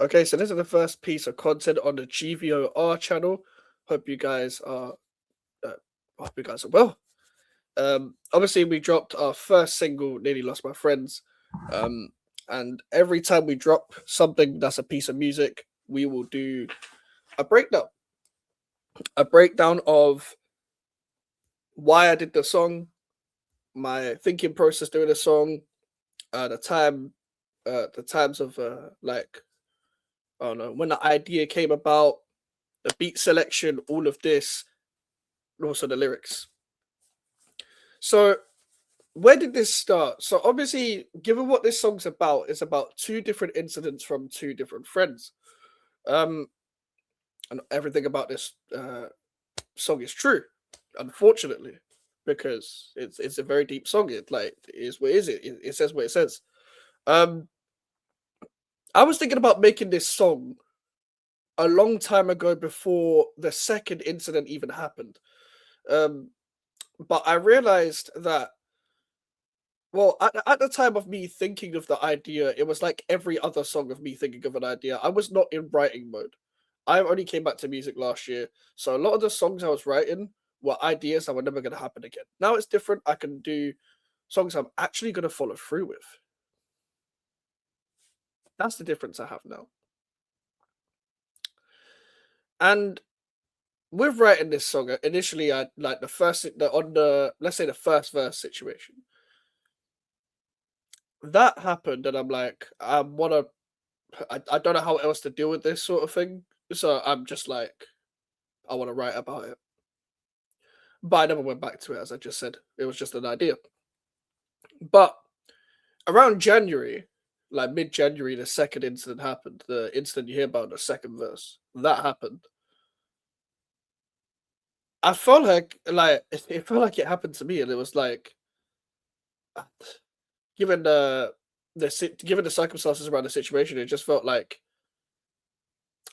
Okay, so this is the first piece of content on the GVOR channel. Hope you guys are uh, hope you guys are well. Obviously we dropped our first single, Nearly Lost My Friends. Um, and every time we drop something that's a piece of music, we will do a breakdown. A breakdown of why I did the song, my thinking process doing the song, the times of like I don't know when the idea came about, the beat selection, all of this, and also the lyrics. So where did this start? So obviously, given what this song's about, it's about two different incidents from two different friends. Um, and everything about this song is true, unfortunately, because it's a very deep song. It like is what is it? It says what it says. Um, I was thinking about making this song a long time ago before the second incident even happened. Um, but I realized that, well, at the time of me thinking of the idea, it was like every other song of me thinking of an idea. I was not in writing mode. I only came back to music last year, so a lot of the songs I was writing were ideas that were never going to happen again. Now it's different. I can do songs I'm actually going to follow through with. That's the difference I have now. And with writing this song, initially I like on the let's say the first verse situation. That happened, and I'm like, I don't know how else to deal with this sort of thing. So I'm just like, I want to write about it. But I never went back to it, as I just said. It was just an idea. But around January, like mid January, the second incident happened. The incident you hear about in the second verse. That happened. I felt like it felt like it happened to me, and it was like given given the circumstances around the situation, it just felt like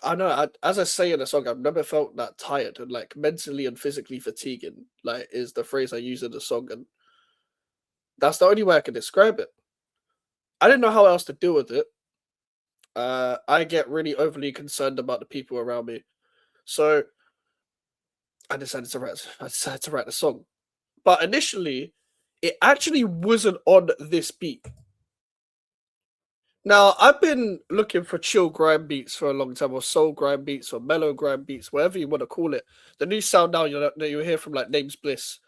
I know. As I say in the song, I've never felt that tired and like mentally and physically fatiguing. Like is the phrase I use in the song, and that's the only way I can describe it. I didn't know how else to deal with it. I get really overly concerned about the people around me, so I decided to write a song. But initially, it actually wasn't on this beat. Now, I've been looking for chill grime beats for a long time, or soul grime beats, or mellow grime beats, whatever you want to call it. The new sound now you hear from like Names Bliss,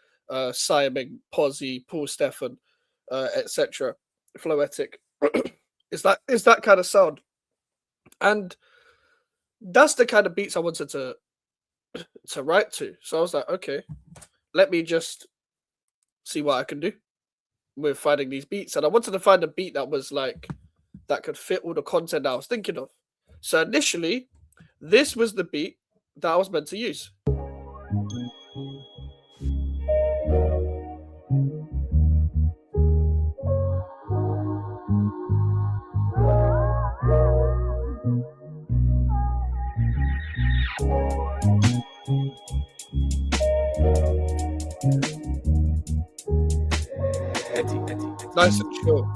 Simon, Posy, Paul Stefan, etc. Floetic. Is that kind of sound, and that's the kind of beats I wanted to write to. So I was like, okay, let me just see what I can do with finding these beats, and I wanted to find a beat that was like that could fit all the content I was thinking of. So initially, this was the beat that I was meant to use. Nice and chill.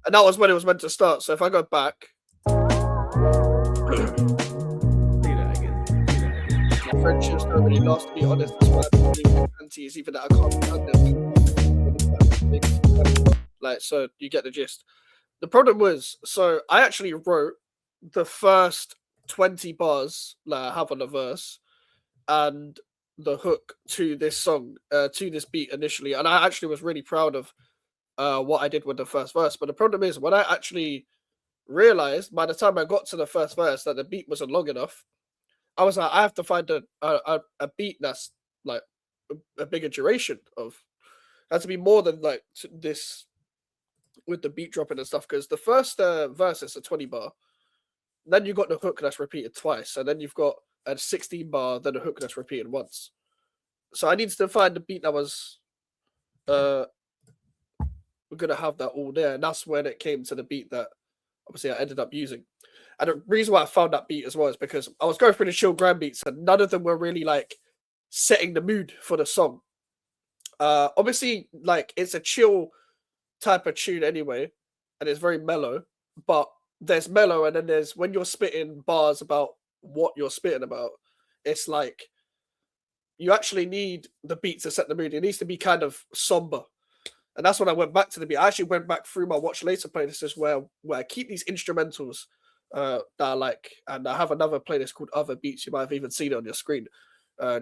And that was when it was meant to start. So if I go back, my friendships don't really last. To be honest, that's why I'm doing antis, even that I can't stand them. Like, so you get the gist. The problem was, so I actually wrote the first 20 bars that I have on the verse and the hook to this song, to this beat initially, and I actually was really proud of what I did with the first verse. But the problem is, when I actually realized by the time I got to the first verse that the beat wasn't long enough, I was like, I have to find a beat that's like a bigger duration of. Has to be more than like this with the beat dropping and stuff. Because the first verse is a 20 bar, then you got the hook that's repeated twice, and then you've got a 16 bar, then a hook that's repeated once. So I needed to find the beat that was we're gonna have that all there, and that's when it came to the beat that obviously I ended up using. And the reason why I found that beat as well is because I was going through the chill grand beats, and none of them were really like setting the mood for the song. Obviously, like it's a chill type of tune anyway, and it's very mellow. But there's mellow, and then there's when you're spitting bars about what you're spitting about. It's like you actually need the beat to set the mood. It needs to be kind of somber. And that's when I went back to the beat. I actually went back through my Watch Later playlists where I keep these instrumentals that I like. And I have another playlist called Other Beats. You might have even seen it on your screen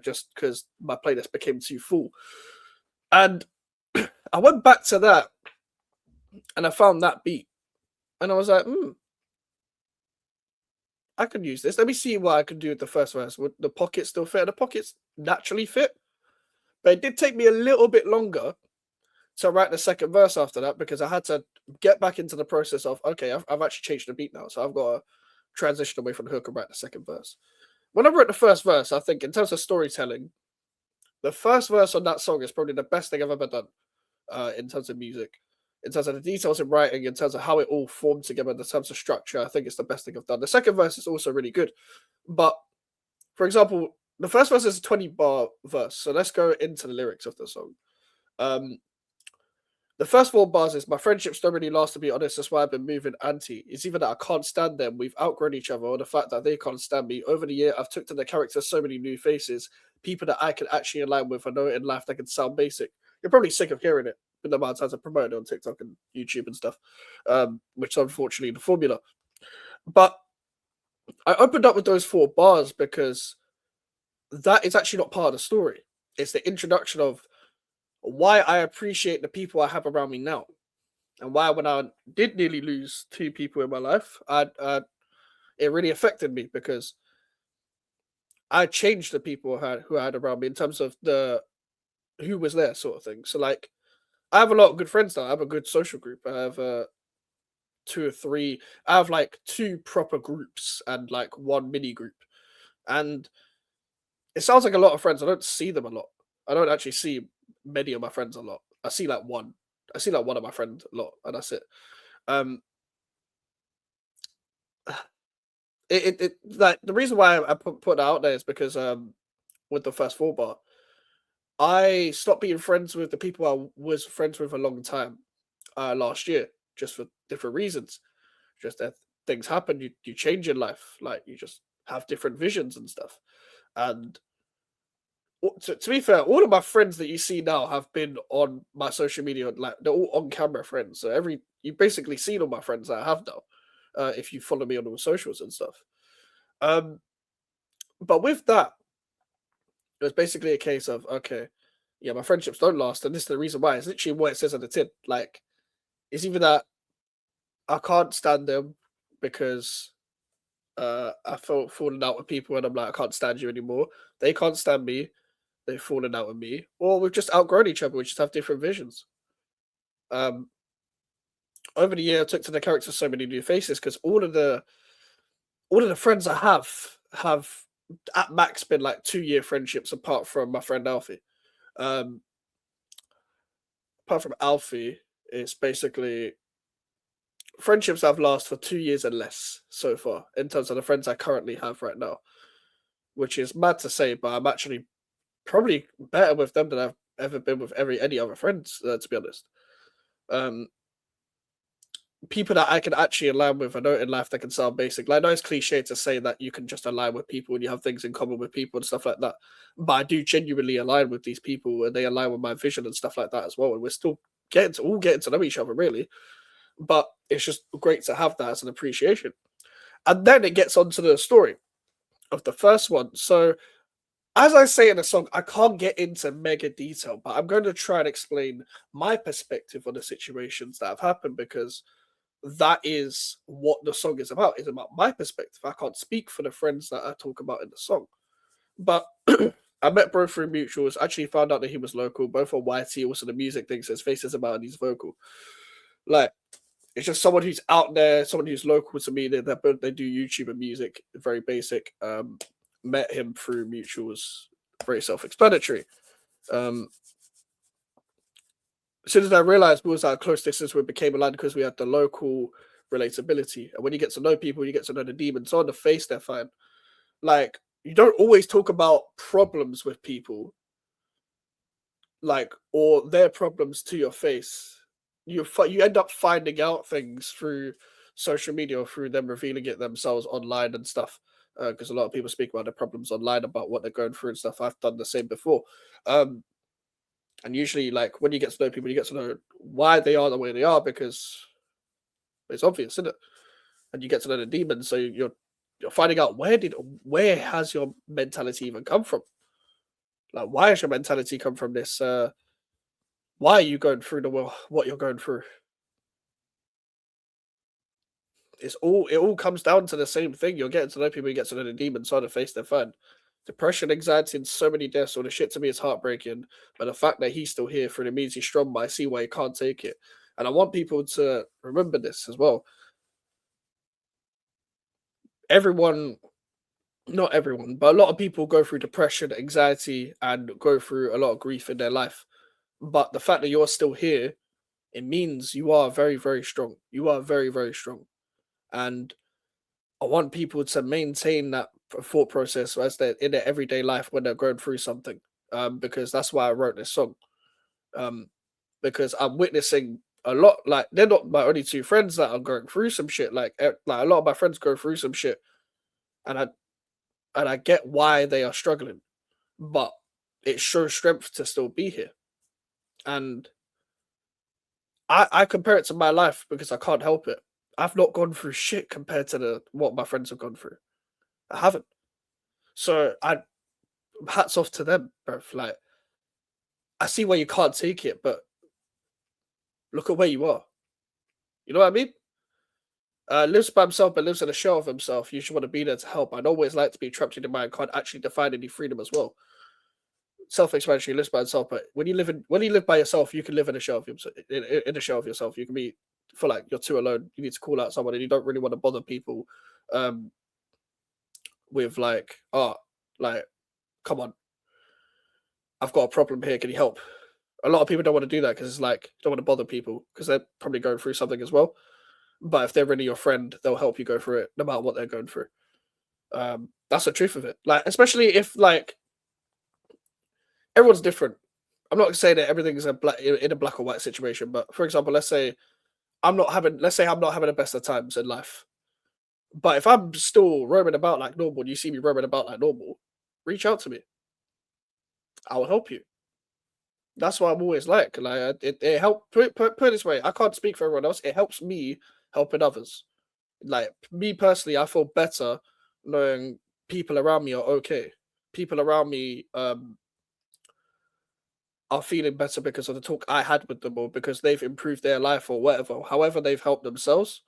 just because my playlist became too full. And I went back to that and I found that beat. And I was like, I can use this. Let me see what I can do with the first verse. Would the pockets still fit? The pockets naturally fit. But it did take me a little bit longer to write the second verse after that because I had to get back into the process of, okay, I've actually changed the beat now. So I've got to transition away from the hook and write the second verse. When I wrote the first verse, I think in terms of storytelling, the first verse on that song is probably the best thing I've ever done in terms of music. In terms of the details in writing, in terms of how it all formed together, in terms of structure, I think it's the best thing I've done. The second verse is also really good. But, for example, the first verse is a 20-bar verse. So let's go into the lyrics of the song. The first 4 bars is, my friendships don't really last, to be honest, that's why I've been moving anti. It's either that I can't stand them, we've outgrown each other, or the fact that they can't stand me. Over the year, I've took to the character so many new faces, people that I can actually align with. I know in life that can sound basic. You're probably sick of hearing it, with the amount of times I promote it on TikTok and YouTube and stuff, which is unfortunately the formula. But I opened up with those 4 bars because that is actually not part of the story. It's the introduction of why I appreciate the people I have around me now, and why when I did nearly lose 2 people in my life, it really affected me because I changed the people who I had around me in terms of the who was there sort of thing. So like, I have a lot of good friends now. I have a good social group. I have 2 or 3. I have like 2 proper groups and like 1 mini group, and it sounds like a lot of friends. I don't see them a lot. I don't actually see many of my friends a lot. I see like one. I see like one of my friends a lot, and that's it. Um, like the reason why I put that out there is because with the first 4 bar, I stopped being friends with the people I was friends with a long time last year, just for different reasons. Just that things happen, you change in life, like you just have different visions and stuff. And to be fair, all of my friends that you see now have been on my social media, like they're all on camera friends. So you've basically seen all my friends that I have now, if you follow me on all socials and stuff. But with that, it was basically a case of, okay, yeah, my friendships don't last, and this is the reason why. It's literally what it says on the tin. Like, it's even that I can't stand them because I felt falling out with people, and I'm like, I can't stand you anymore. They can't stand me. They've fallen out with me, or we've just outgrown each other. We just have different visions. Um, Over the year, I took to the character so many new faces because all of the friends I have at max been like 2-year friendships, apart from my friend Alfie. Um, Apart from Alfie, it's basically friendships I've lasted for 2 years and less so far in terms of the friends I currently have right now, which is mad to say, but I'm actually probably better with them than I've ever been with any other friends, to be honest. Um, People that I can actually align with. I know in life that can sound basic. Like, I know it's cliche to say that you can just align with people and you have things in common with people and stuff like that. But I do genuinely align with these people, and they align with my vision and stuff like that as well. And we're still getting to know each other, really. But it's just great to have that as an appreciation. And then it gets onto the story of the first one. So, as I say in the song, I can't get into mega detail, but I'm going to try and explain my perspective on the situations that have happened, because that is what the song is about. It's about my perspective. I can't speak for the friends that I talk about in the song. But I met bro through mutuals. Actually found out that he was local, both on YT, also the music thing. So his face is about and he's vocal. Like, it's just someone who's out there, someone who's local to me. They do YouTube and music, very basic. Met him through mutuals, very self-explanatory. As soon as I realized we was at a close distance, we became aligned because we had the local relatability. And when you get to know people, you get to know the demons. So on the face, they're fine. Like, you don't always talk about problems with people, like, or their problems to your face. You end up finding out things through social media or through them revealing it themselves online and stuff. Because a lot of people speak about their problems online, about what they're going through and stuff. I've done the same before. Um, and usually, like, when you get to know people, you get to know why they are the way they are, because it's obvious, isn't it? And you get to know the demons, so you're finding out where has your mentality even come from? Like, why has your mentality come from this? Why are you going through what you're going through? It all comes down to the same thing. You're getting to know people, you get to know the demons, so to face their fun. Depression, anxiety, and so many deaths. All the shit to me is heartbreaking. But the fact that he's still here through the means he's strong, but I see why he can't take it. And I want people to remember this as well. Everyone, not everyone, but a lot of people go through depression, anxiety, and go through a lot of grief in their life. But the fact that you're still here, it means you are very, very strong. You are very, very strong. And I want people to maintain that thought process as they're in their everyday life when they're going through something. Because that's why I wrote this song. Um, because I'm witnessing a lot. Like, they're not my only two friends that are going through some shit. Like a lot of my friends go through some shit, and I get why they are struggling, but it shows strength to still be here. And I compare it to my life because I can't help it. I've not gone through shit compared to what my friends have gone through. I haven't. So I hats off to them, bro. Like, I see why you can't take it, but look at where you are. You know what I mean? Lives by himself but lives in a shell of himself. You should want to be there to help. I'd always like to be trapped in the mind, can't actually define any freedom as well. Self-explanatory, lives by himself, but when you live by yourself, you can live in a shell of yourself. In a shell of yourself, you can feel like you're too alone. You need to call out someone, and you don't really want to bother people, um, with like, oh, like, come on, I've got a problem here. Can you help? A lot of people don't want to do that because it's like, you don't want to bother people because they're probably going through something as well. But if they're really your friend, they'll help you go through it, no matter what they're going through. That's the truth of it. Like, especially if, like, everyone's different. I'm not saying that everything's in a black or white situation, but for example, let's say I'm not having the best of times in life. But if I'm still roaming about like normal, and you see me roaming about like normal, reach out to me. I will help you. That's what I'm always like. Like, it help put it this way. I can't speak for everyone else. It helps me helping others. Like, me personally, I feel better knowing people around me are okay. People around me are feeling better because of the talk I had with them, or because they've improved their life or whatever. However they've helped themselves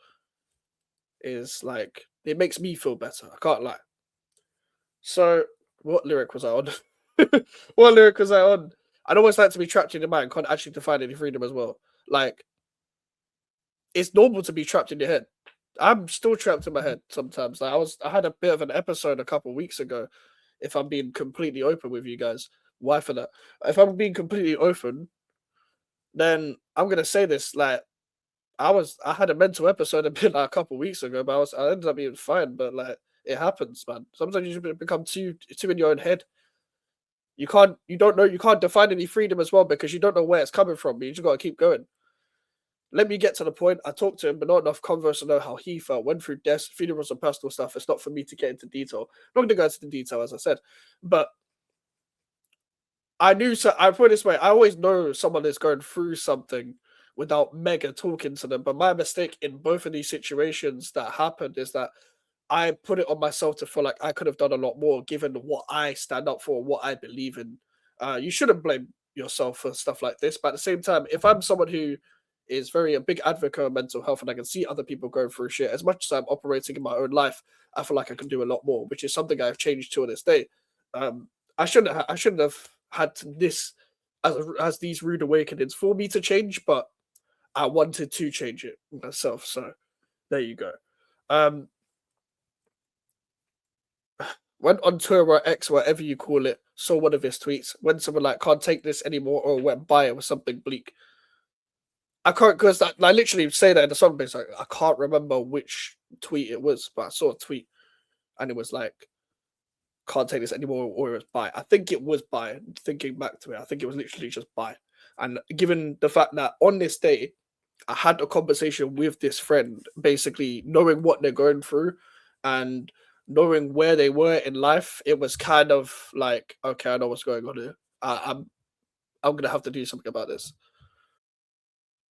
is like, it makes me feel better. I can't lie. So what lyric was I on? What lyric was I on? I'd always like to be trapped in your mind, can't actually define any freedom as well. Like, it's normal to be trapped in your head. I'm still trapped in my head sometimes. Like, I had a bit of an episode a couple weeks ago, if I'm being completely open with you guys. Why for that? If I'm being completely open, then I'm gonna say this. Like, I had a mental episode a bit like a couple weeks ago, but I ended up being fine. But like, it happens, man. Sometimes you just become too in your own head. You can't define any freedom as well because you don't know where it's coming from. You just gotta keep going. Let me get to the point. I talked to him, but not enough converse to know how he felt. Went through deaths, funerals, and personal stuff. It's not for me to get into detail. I'm not going to go into the detail, as I said. But I knew, so I put it this way, I always know someone is going through something without mega talking to them. But my mistake in both of these situations that happened is that I put it on myself to feel like I could have done a lot more given what I stand up for, what I believe in. You shouldn't blame yourself for stuff like this. But at the same time, if I'm someone who is very a big advocate of mental health and I can see other people going through shit, as much as I'm operating in my own life, I feel like I can do a lot more, which is something I've changed to this day. I shouldn't have had this as these rude awakenings for me to change, but I wanted to change it myself. So there you go. Um, went on tour or X, whatever you call it, saw one of his tweets when someone like can't take this anymore or went by it with something bleak. I can't, because I literally say that in the song, but it's like, I can't remember which tweet it was, but I saw a tweet and it was like, can't take this anymore, or it was bye. I think it was bye. Thinking back to it, I think it was literally just bye. And given the fact that on this day, I had a conversation with this friend, basically knowing what they're going through and knowing where they were in life, it was kind of like, okay, I know what's going on here. I'm gonna have to do something about this.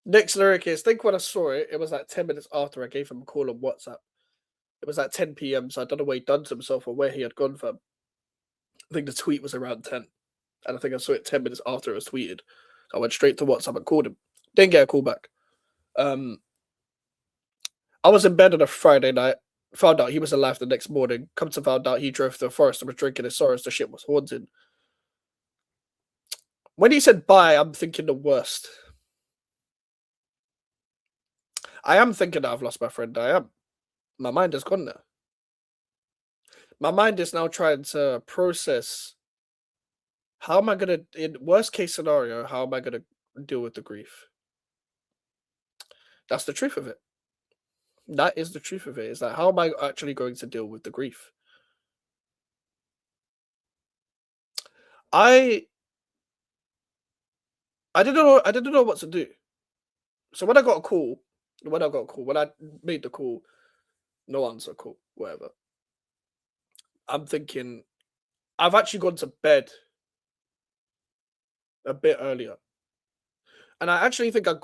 Next lyric is, think when I saw it, it was like 10 minutes after I gave him a call on WhatsApp. It was like 10 p.m. So I don't know what he'd done to himself or where he had gone from. I think the tweet was around 10. And I think I saw it 10 minutes after it was tweeted. So I went straight to WhatsApp and called him. Didn't get a call back. I was in bed on a Friday night. Found out he was alive the next morning. Come to find out he drove to the forest and was drinking his sorrows. The shit was haunted. When he said bye, I'm thinking the worst. I am thinking that I've lost my friend. I am. My mind has gone there. My mind is now trying to process, how am I gonna, in worst case scenario, how am I gonna deal with the grief? That's the truth of it. That is the truth of it. Is that how am I actually going to deal with the grief? I I didn't know what to do. So when I got a call, when I made the call, no answer, cool, whatever. I'm thinking I've actually gone to bed a bit earlier. And I actually think I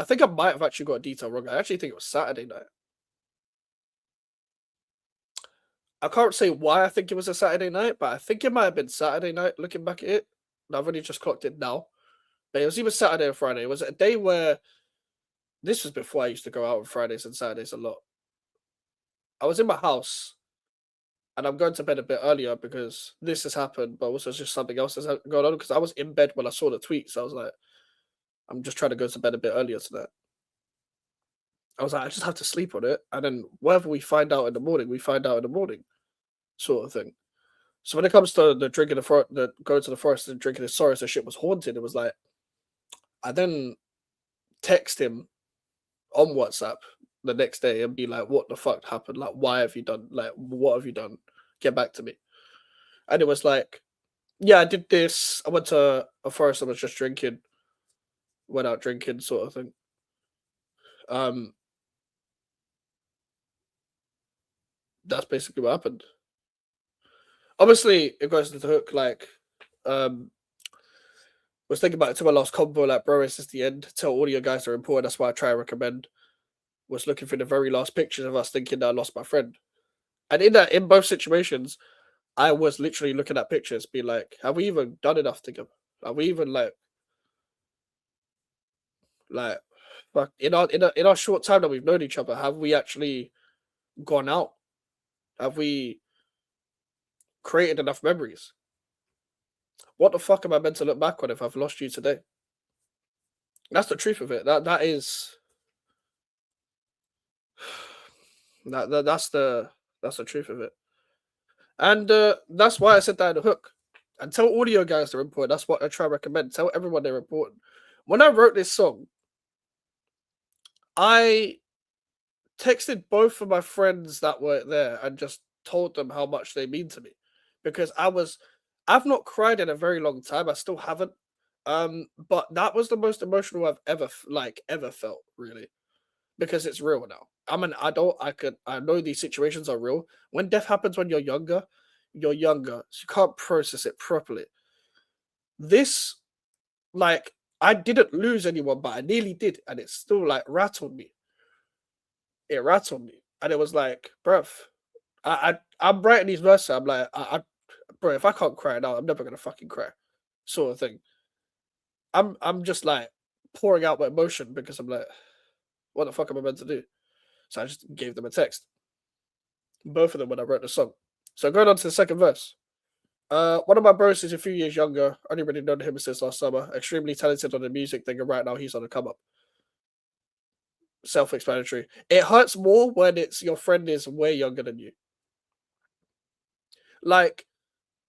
think I might have actually got a detail wrong. I actually think it was Saturday night. I can't say why I think it was a Saturday night, but I think it might have been Saturday night looking back at it. And I've only just clocked it now. But it was either Saturday or Friday. It was a day where this was before I used to go out on Fridays and Saturdays a lot. I was in my house and I'm going to bed a bit earlier because this has happened, but also just something else has going on because I was in bed when I saw the tweet. So I was like, I'm just trying to go to bed a bit earlier tonight. I was like, I just have to sleep on it. And then whatever we find out in the morning, we find out in the morning, sort of thing. So when it comes to the drinking the going to the forest and drinking his sorrows, the shit was haunted. It was like, I then text him on WhatsApp the next day and be like, what the fuck happened? Like, why have you done? Like, what have you done? Get back to me. And it was like, yeah, I did this. I went to a forest. I was just drinking, went out drinking, sort of thing. Um, that's basically what happened. Obviously, it goes into the hook. Like, was thinking about it to my last combo. Like, bro, it's just the end. Tell all your guys are important. That's why I try and recommend. Was looking for the very last pictures of us, thinking that I lost my friend. And in both situations, I was literally looking at pictures, being like, have we even done enough together? Are we even like fuck in our short time that we've known each other, have we actually gone out? Have we created enough memories? What the fuck am I meant to look back on if I've lost you today? That's the truth of it. That is that's the truth of it. And that's why I said that in the hook. And tell audio guys they're important. That's what I try to recommend. Tell everyone they're important. When I wrote this song, I texted both of my friends that were there and just told them how much they mean to me. Because I've not cried in a very long time. I still haven't. But that was the most emotional I've ever felt, really. Because it's real now. I'm an adult. I know these situations are real. When death happens when you're younger, so you can't process it properly. This, like, I didn't lose anyone, but I nearly did, and it still like rattled me. It rattled me, and it was like, bruv, I'm writing these verses. I'm like, bro, if I can't cry now, I'm never gonna fucking cry, sort of thing. I'm just like pouring out my emotion because I'm like, what the fuck am I meant to do? So I just gave them a text, both of them when I wrote the song. So going on to the second verse. One of my bros is a few years younger. Only really known him since last summer. Extremely talented on the music thing, and right now he's on the come up. Self-explanatory. It hurts more when it's your friend is way younger than you. Like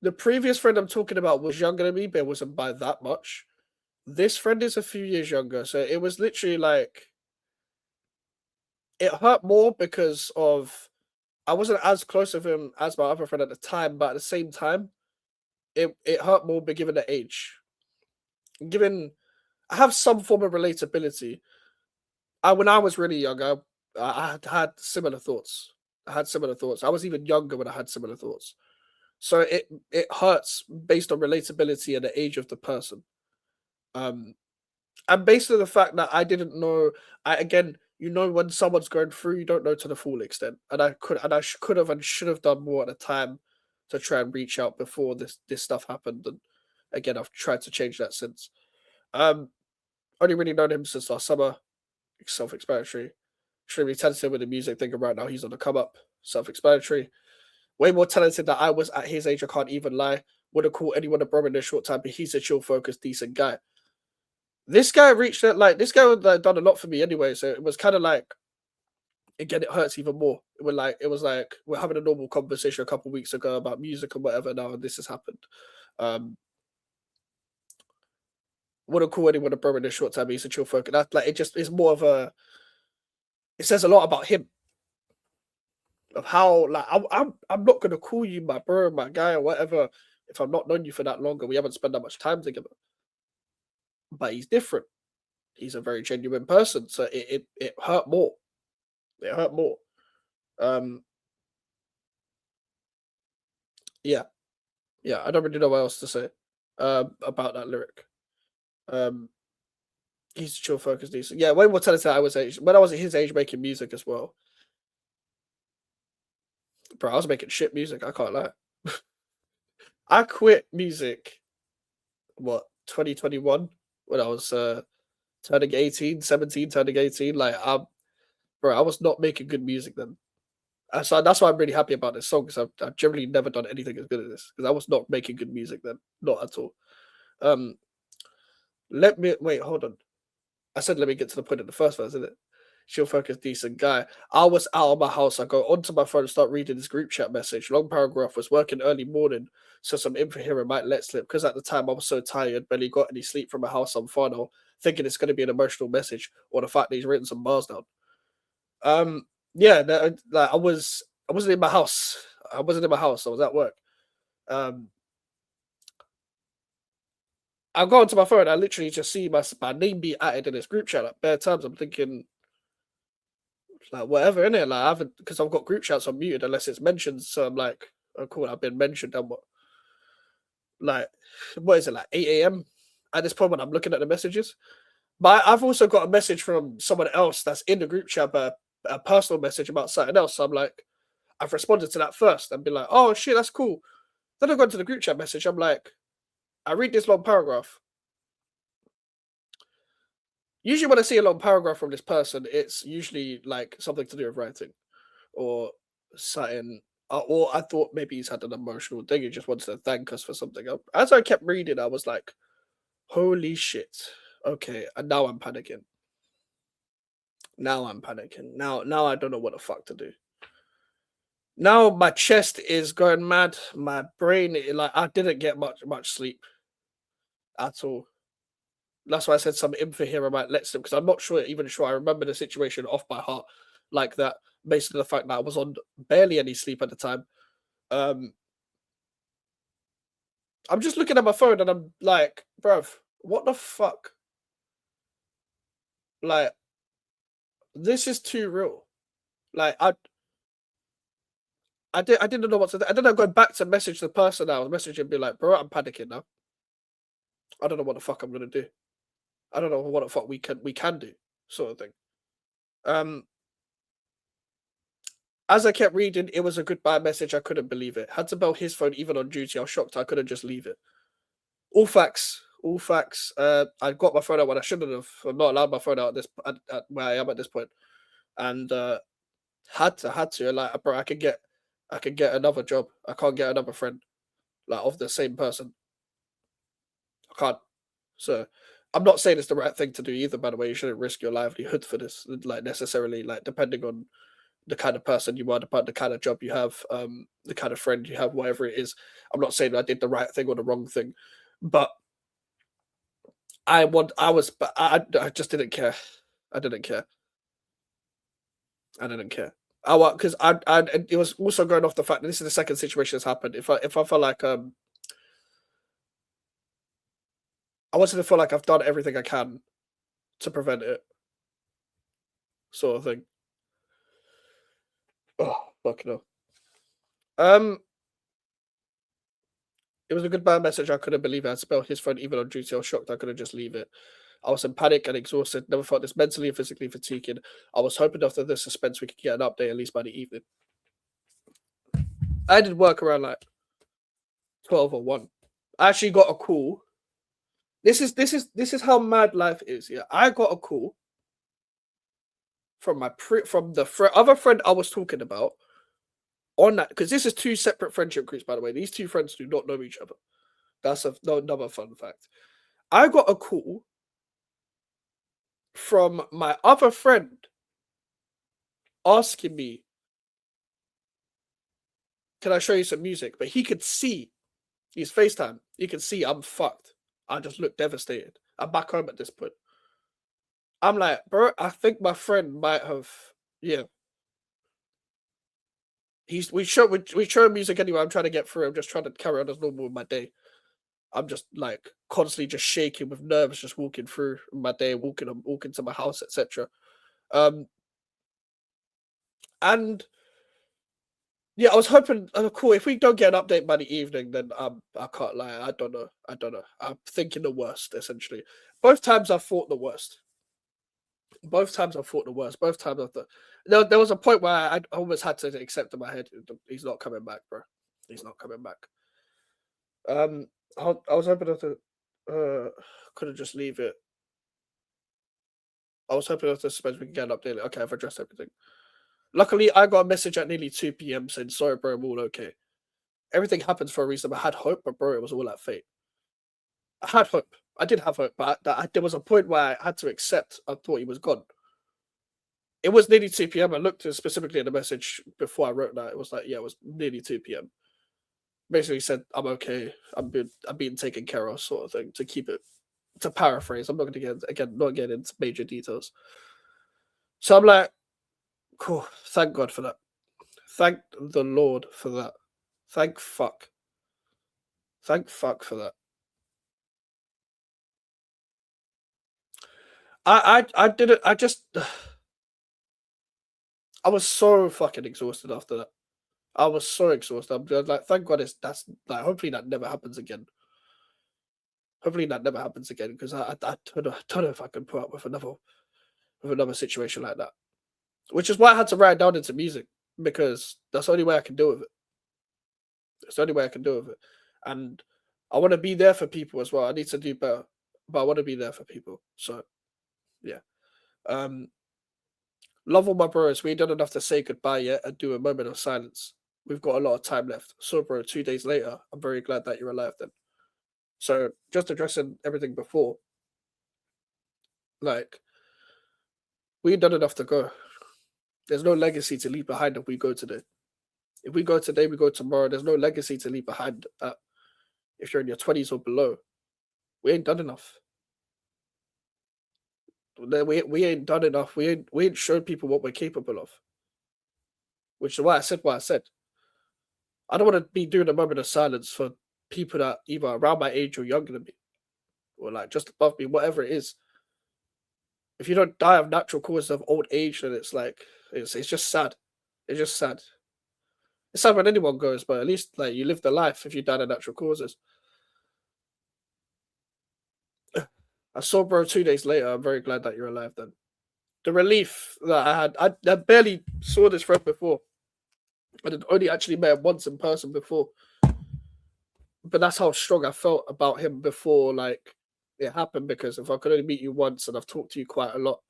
the previous friend I'm talking about was younger than me, but it wasn't by that much. This friend is a few years younger, so it was literally like it hurt more because of I wasn't as close with him as my other friend at the time, but at the same time, it hurt more, but given the age, given I have some form of relatability. When I was really young, I had similar thoughts. I had similar thoughts. I was even younger when I had similar thoughts. So it hurts based on relatability and the age of the person. Um, and based on the fact that I didn't know, again, when someone's going through, you don't know to the full extent, and could have and should have done more at the time to try and reach out before this stuff happened. And again, I've tried to change that since. Um, Only really known him since last summer. Self-explanatory. Extremely talented with the music. Thinking right now he's on the come up. Self-explanatory. Way more talented than I was at his age. I can't even lie. Wouldn't call anyone a bro in a short time, but he's a chill, focused, decent guy. This guy reached it. Like this guy had done a lot for me anyway. So it was kind of like, again, it hurts even more. It was like we're having a normal conversation a couple weeks ago about music and whatever. Now this has happened. Um, wouldn't call anyone a bro in a short time. He's a chill, focused. That like it just is more of a. It says a lot about him of how like I'm not gonna call you my bro, my guy, or whatever if I'm not known you for that long and we haven't spent that much time together. But he's different. He's a very genuine person, so it hurt more. It hurt more. Um, yeah, yeah. I don't really know what else to say about that lyric. Um, he's a chill, focused, decent. Yeah, way more talented than I was age when I was at his age making music as well. Bro, I was making shit music. I can't lie. I quit music. What 2021 when I was turning 18, 17, turning 18. Like, bro, I was not making good music then. So that's why I'm really happy about this song because I've generally never done anything as good as this because I was not making good music then, not at all. Um, let me wait, hold on. I said let me get to the point of the first verse, isn't it? She'll focus, decent guy. I was out of my house. I go onto my phone and start reading this group chat message. Long paragraph. Was working early morning, so some info here I might let slip because at the time I was so tired, barely got any sleep from my house on final, thinking it's going to be an emotional message or the fact that he's written some bars down. Yeah, like I wasn't in my house. I wasn't in my house. I was at work. Um, I go onto my phone. I literally just see my name be added in this group chat like bare times. I'm thinking like whatever in it. Like I haven't because I've got group chats on muted unless it's mentioned. So I'm like, oh cool, I've been mentioned. And like what is it like 8 a.m. at this point when I'm looking at the messages? But I've also got a message from someone else that's in the group chat, but a personal message about something else. So I'm like, I've responded to that first and been like, oh shit, that's cool. Then I go into the group chat message. I'm like, I read this long paragraph. Usually, when I see a long paragraph from this person, it's usually like something to do with writing or something. Or I thought maybe he's had an emotional thing. He just wants to thank us for something. As I kept reading, I was like, holy shit. Okay. And now I'm panicking. Now I'm panicking. Now I don't know what the fuck to do. Now my chest is going mad. My brain, like I didn't get much sleep at all. That's why I said some info here about Let's because I'm not even sure I remember the situation off by heart like that, based on the fact that I was on barely any sleep at the time. Um, I'm just looking at my phone and I'm like, bruv, what the fuck? Like, this is too real. Like, I didn't know what to do. And then I go back to message the person I was messaging, be like, bro, I'm panicking now. I don't know what the fuck I'm gonna do. I don't know what the fuck we can do, sort of thing. Um, as I kept reading, it was a goodbye message. I couldn't believe it. Had to bell his phone even on duty. I was shocked. I couldn't just leave it. All facts. All facts. I got my phone out when I shouldn't have. I'm not allowed my phone out at where I am at this point, and had to like, bro. I could get another job. I can't get another friend like of the same person. I can't. So I'm not saying it's the right thing to do either. By the way, you shouldn't risk your livelihood for this. Like necessarily, like depending on the kind of person you are, the kind of job you have, the kind of friend you have, whatever it is. I'm not saying I did the right thing or the wrong thing, but I just didn't care. I didn't care. I didn't care. because it was also going off the fact that this is the second situation that's happened. If I felt like I wanted to feel like I've done everything I can to prevent it, sort of thing. Oh, fucking hell. It was a goodbye message. I couldn't believe it. I'd spelled his phone even on duty. I was shocked I couldn't just leave it. I was in panic and exhausted. Never felt this mentally and physically fatiguing. I was hoping after the suspense we could get an update at least by the evening. I did work around like 12 or 1. I actually got a call. This is how mad life is. Yeah, I got a call from the other friend I was talking about on that, because this is 2 separate friendship groups, by the way. These 2 friends do not know each other. That's another fun fact. I got a call from my other friend asking me, can I show you some music? But he could see, he's FaceTime, he could see I'm fucked. I just look devastated. I'm back home at this point. I'm like, bro, I think my friend might have, yeah. We show music anyway. I'm trying to get through. I'm just trying to carry on as normal with my day. I'm just like constantly just shaking with nerves, just walking through my day, walking to my house, etc. And yeah, I was hoping, cool. If we don't get an update by the evening, then I can't lie. I don't know. I'm thinking the worst, essentially. Both times I thought the worst. Both times I thought the worst. Both times I thought there was a point where I almost had to accept in my head, he's not coming back, bro. He's not coming back. I was hoping to couldn't just leave it. I was hoping to suppose we can get an update. Okay, I've addressed everything. Luckily, I got a message at nearly 2 p.m. saying, sorry, bro, I'm all okay. Everything happens for a reason. I had hope, but bro, it was all at fate. I had hope. I did have hope, but there was a point where I had to accept I thought he was gone. It was nearly 2 p.m. I looked specifically at the message before I wrote that. It was like, yeah, it was nearly 2 p.m. Basically said, I'm okay. I'm being taken care of, sort of thing, to keep it, to paraphrase. I'm not going to not get into major details. So I'm like, cool. Thank God for that. Thank the Lord for that. Thank fuck. Thank fuck for that. I didn't. I just. I was so fucking exhausted after that. I was so exhausted. I'm like, thank God that's like. Hopefully that never happens again. Hopefully that never happens again, because I don't know if I can put up with another situation like that. Which is why I had to write down into music, because that's the only way I can deal with it. It's the only way I can deal with it. And I want to be there for people as well. I need to do better, but I want to be there for people. So, yeah. Love all my bros. We ain't done enough to say goodbye yet and do a moment of silence. We've got a lot of time left. So, bro, 2 days later, I'm very glad that you're alive then. So, just addressing everything before, like, we ain't done enough to go. There's no legacy to leave behind if we go today. If we go today, we go tomorrow. There's no legacy to leave behind if you're in your 20s or below. We ain't done enough. We ain't done enough. We ain't shown people what we're capable of. Which is why I said what I said. I don't want to be doing a moment of silence for people that either around my age or younger than me, or like just above me, whatever it is. If you don't die of natural causes of old age, then it's like it's just sad. It's just sad. It's sad when anyone goes, but at least like you live the life if you die of natural causes. I saw bro 2 days later. I'm very glad that you're alive then. The relief that I had, I barely saw this friend before. I had only actually met him once in person before. But that's how strong I felt about him before like it happened, because if I could only meet you once and I've talked to you quite a lot,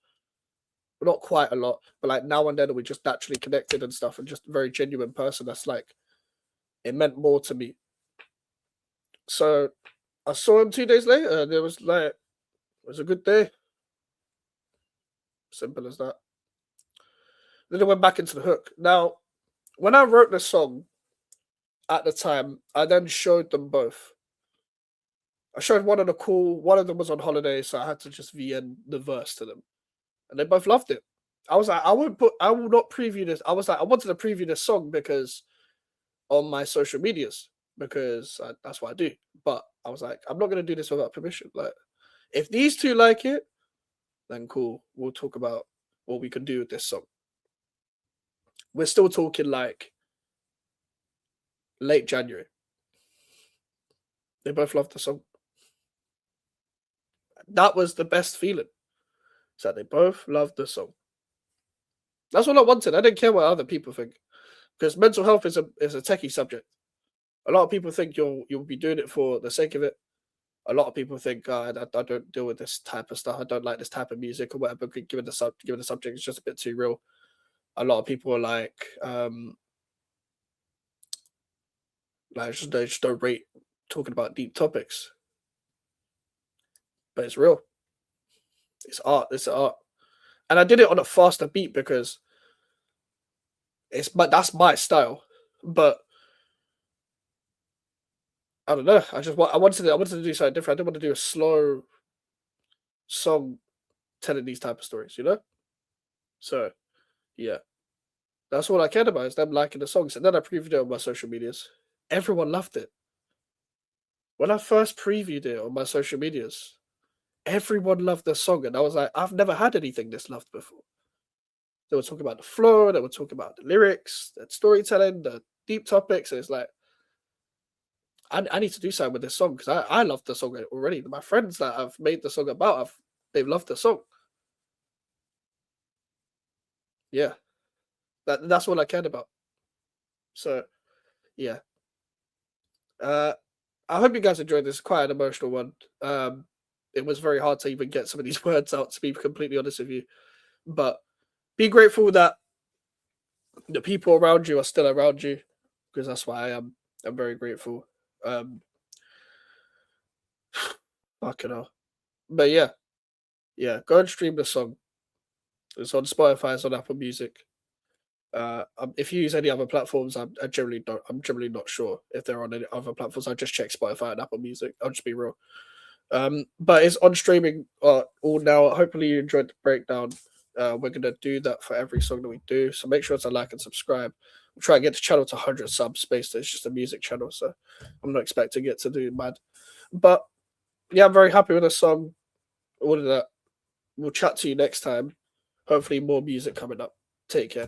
well, not quite a lot, but like now and then we just naturally connected and stuff, and just a very genuine person, that's like, it meant more to me. So I saw him 2 days later and it was like, it was a good day. Simple as that. Then I went back into the hook. Now, when I wrote the song at the time, I then showed them both. I showed one on a call. One of them was on holiday, so I had to just VN the verse to them, and they both loved it. I was like, I will not preview this. I was like, I wanted to preview this song because on my social medias because that's what I do. But I was like, I'm not gonna do this without permission. Like, if these two like it, then cool. We'll talk about what we can do with this song. We're still talking like late January. They both loved the song. That was the best feeling. So they both loved the song. That's what I wanted. I didn't care what other people think. Because mental health is a techie subject. A lot of people think you'll be doing it for the sake of it. A lot of people think I don't deal with this type of stuff. I don't like this type of music or whatever. Given the subject, it's just a bit too real. A lot of people are like they just don't rate talking about deep topics. But it's real. It's art. It's art. And I did it on a faster beat because that's my style. But I don't know. I wanted to do something different. I didn't want to do a slow song telling these type of stories, you know? So yeah. That's all I cared about is them liking the songs. And then I previewed it on my social medias. Everyone loved it. When I first previewed it on my social medias, everyone loved the song. And I was like, I've never had anything this loved before. They were talking about the flow, they were talking about the lyrics, the storytelling, the deep topics. And it's like, I need to do something with this song because I love the song already. My friends that I've made the song about, they've loved the song. Yeah. That's all I cared about. So yeah. I hope you guys enjoyed this. Quite an emotional one. It was very hard to even get some of these words out, to be completely honest with you. But be grateful that the people around you are still around you, because that's why I am. I'm very grateful. Fucking hell. But yeah, go and stream the song. It's on Spotify, it's on Apple Music. If you use any other platforms, I generally don't. I'm generally not sure if they're on any other platforms. I just check Spotify and Apple Music. I'll just be real. But it's on streaming all now. Hopefully you enjoyed the breakdown. We're gonna do that for every song that we do. So make sure to like and subscribe. We'll try and get the channel to 100 subs. Based, it's just a music channel, so I'm not expecting it to do mad. But yeah, I'm very happy with the song. All of that. We'll chat to you next time. Hopefully more music coming up. Take care.